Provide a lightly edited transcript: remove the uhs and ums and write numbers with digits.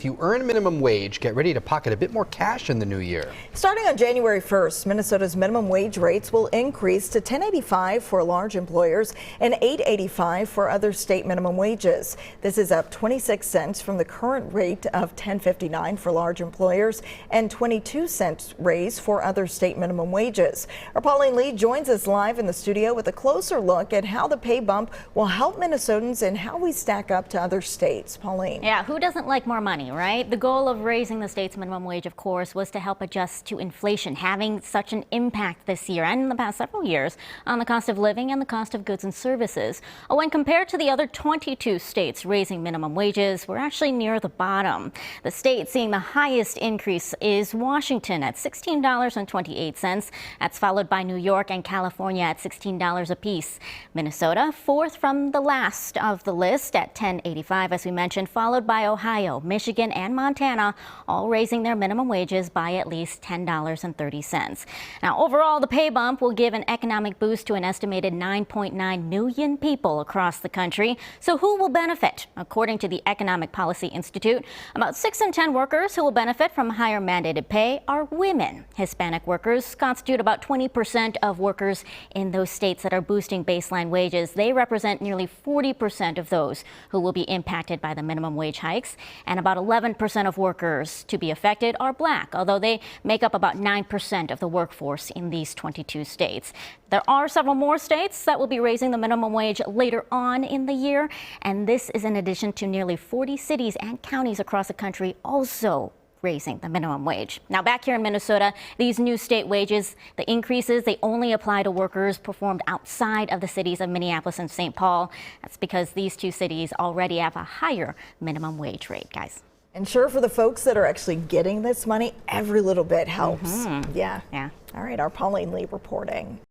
if you earn minimum wage, get ready to pocket a bit more cash in the new year. Starting on January 1st, Minnesota's minimum wage rates will increase to $10.85 for large employers and $8.85 for other state minimum wages. This is up 26 cents from the current rate of $10.59 for large employers and 22 cents raise for other state minimum wages. Our Pauline Lee joins us live in the studio with a closer look at how the pay bump will help Minnesotans and how we stack up to other states. Pauline. Yeah, who doesn't like more money, right? The goal of raising the state's minimum wage, of course, was to help adjust to inflation, having such an impact this year and in the past several years on the cost of living and the cost of goods and services. When compared to the other 22 states raising minimum wages, we're actually near the bottom. The state seeing the highest increase is Washington at $16.28. That's followed by New York and California at $16 apiece. Minnesota, fourth from the last of the list at $10.85, as we mentioned, followed by Ohio, Michigan, and Montana, all raising their minimum wages by at least $10.30. Now, overall, the pay bump will give an economic boost to an estimated 9.9 million people across the country. So who will benefit? According to the Economic Policy Institute, about 6 in 10 workers who will benefit from higher mandated pay are women. Hispanic workers constitute about 20% of workers in those states that are boosting baseline wages. They represent nearly 40% of those who will be impacted by the minimum wage hikes, and about 11% of workers to be affected are black, although they make up about 9% of the workforce in these 22 states. There are several more states that will be raising the minimum wage later on in the year, and this is in addition to nearly 40 cities and counties across the country also raising the minimum wage. Now, back here in Minnesota, these new state wages, the increases, they only apply to workers performed outside of the cities of Minneapolis and St. Paul. That's because these two cities already have a higher minimum wage rate, guys. And sure, for the folks that are actually getting this money, every little bit helps. Yeah. Yeah. All right, our Pauline Lee reporting.